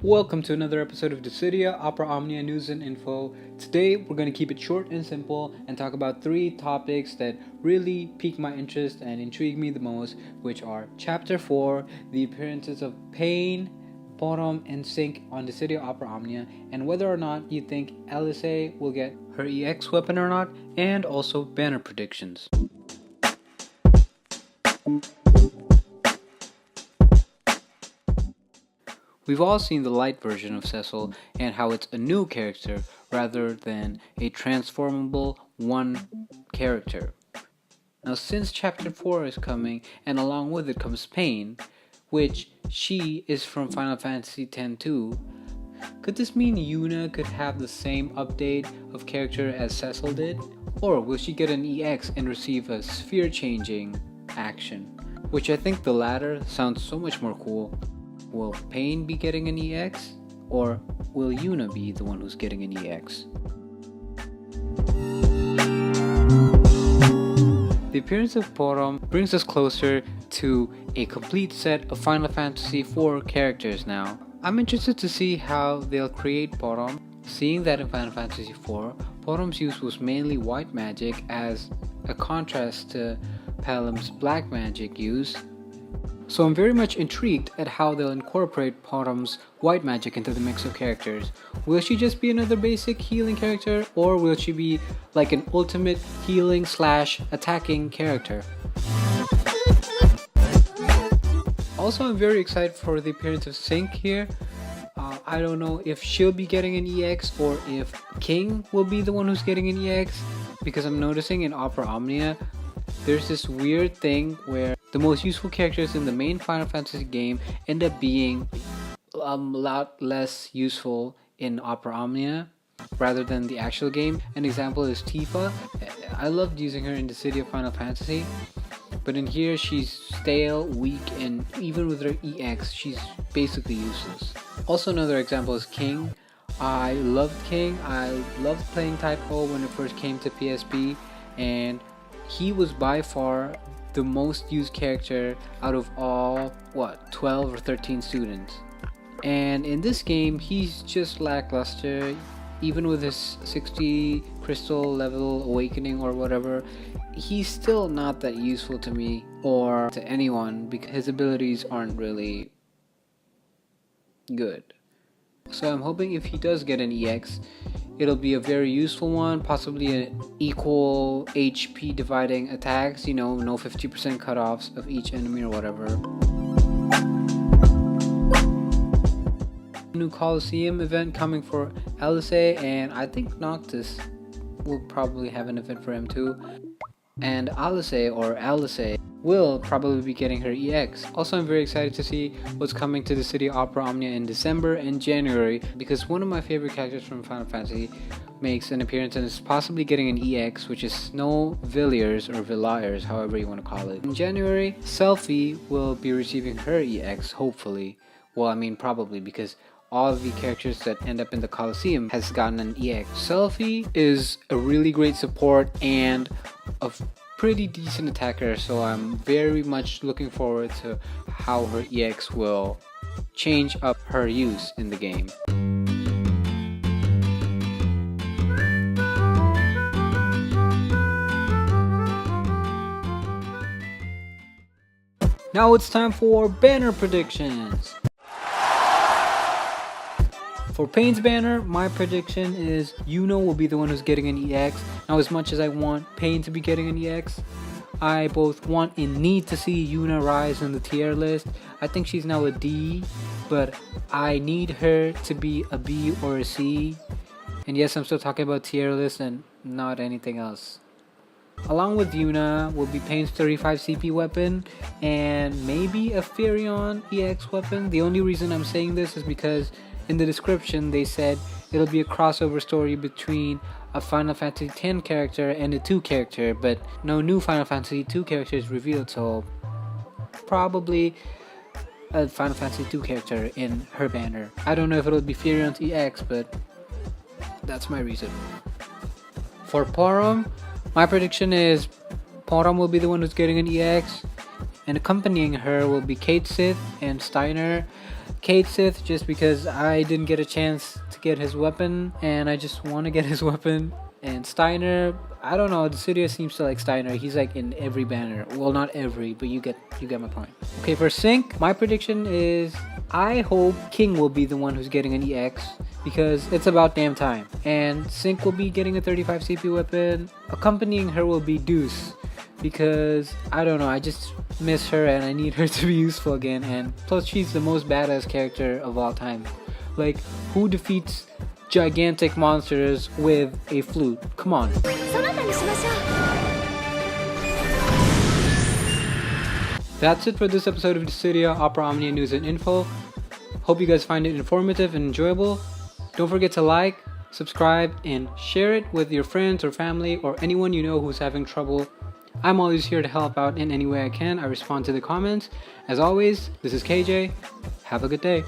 Welcome to another episode of Dissidia, Opera Omnia News and Info. Today we're going to keep it short and simple and talk about three topics that really pique my interest and intrigue me the most, which are Chapter 4, the appearances of Pain, Porom, and Sync on Dissidia Opera Omnia, and whether or not you think LSA will get her EX weapon or not, and also banner predictions. We've all seen the light version of Cecil and how it's a new character rather than a transformable one character. Now, since Chapter 4 is coming, and along with it comes Pain, which she is from Final Fantasy X too, could this mean Yuna could have the same update of character as Cecil did? Or will she get an EX and receive a sphere-changing action? Which I think the latter sounds so much more cool. Will Pain be getting an EX? Or will Yuna be the one who's getting an EX? The appearance of Porom brings us closer to a complete set of Final Fantasy IV characters now. I'm interested to see how they'll create Porom, seeing that in Final Fantasy IV, Porom's use was mainly white magic as a contrast to Palam's black magic use. So I'm very much intrigued at how they'll incorporate Porom's white magic into the mix of characters. Will she just be another basic healing character, or will she be like an ultimate healing / attacking character? Also, I'm very excited for the appearance of Sync here. I don't know if she'll be getting an EX or if King will be the one who's getting an EX, because I'm noticing in Opera Omnia there's this weird thing where the most useful characters in the main Final Fantasy game end up being a lot less useful in Opera Omnia rather than the actual game. An example is Tifa. I loved using her in the City of Final Fantasy, but in here she's stale, weak, and even with her EX she's basically useless. Also, another example is King. I loved King. I loved playing Type-O when it first came to PSP, and he was by far the most used character out of all, 12 or 13 students. And in this game, he's just lackluster. Even with his 60 crystal level awakening or whatever, he's still not that useful to me or to anyone because his abilities aren't really good. So I'm hoping if he does get an EX, it'll be a very useful one, possibly an equal HP dividing attacks, no 50% cutoffs of each enemy or whatever. New Coliseum event coming for LSA, and I think Noctis will probably have an event for him too. And Alisa will probably be getting her EX. Also, I'm very excited to see what's coming to the City Opera Omnia in December and January, because one of my favorite characters from Final Fantasy makes an appearance and is possibly getting an EX, which is Snow Villiers or Villiers, however you want to call it. In January, Selphie will be receiving her EX, hopefully. Well, I mean probably, because all of the characters that end up in the Coliseum has gotten an EX. Selphie is a really great support and a pretty decent attacker, so I'm very much looking forward to how her EX will change up her use in the game. Now it's time for banner predictions. For Pain's banner, my prediction is Yuna will be the one who's getting an EX. Now, as much as I want Pain to be getting an EX, I both want and need to see Yuna rise in the tier list. I think she's now a D, but I need her to be a B or a C. And yes, I'm still talking about tier list and not anything else. Along with Yuna will be Pain's 35 CP weapon and maybe a Firion EX weapon. The only reason I'm saying this is because in the description they said it'll be a crossover story between a Final Fantasy X character and a 2 character, but no new Final Fantasy 2 character is revealed, so probably a Final Fantasy 2 character in her banner. I don't know if it'll be Firion's EX, but that's my reason. For Porom, my prediction is Porom will be the one who's getting an EX, and accompanying her will be Kate Sith and Steiner. Cade Sith just because I didn't get a chance to get his weapon and I just want to get his weapon. And Steiner, I don't know, Dissidia seems to like Steiner. He's like in every banner. Well, not every, but you get my point. Okay, for Sync, my prediction is I hope King will be the one who's getting an EX because it's about damn time. And Sync will be getting a 35 CP weapon. Accompanying her will be Deuce because I don't know, I just miss her and I need her to be useful again. And plus, she's the most badass character of all time. Like, who defeats gigantic monsters with a flute? Come on. That's it for this episode of Dissidia Opera Omnia News and Info. Hope you guys find it informative and enjoyable. Don't forget to like, subscribe, and share it with your friends or family or anyone you know who's having trouble. I'm always here to help out in any way I can. I respond to the comments. As always, this is KJ. Have a good day.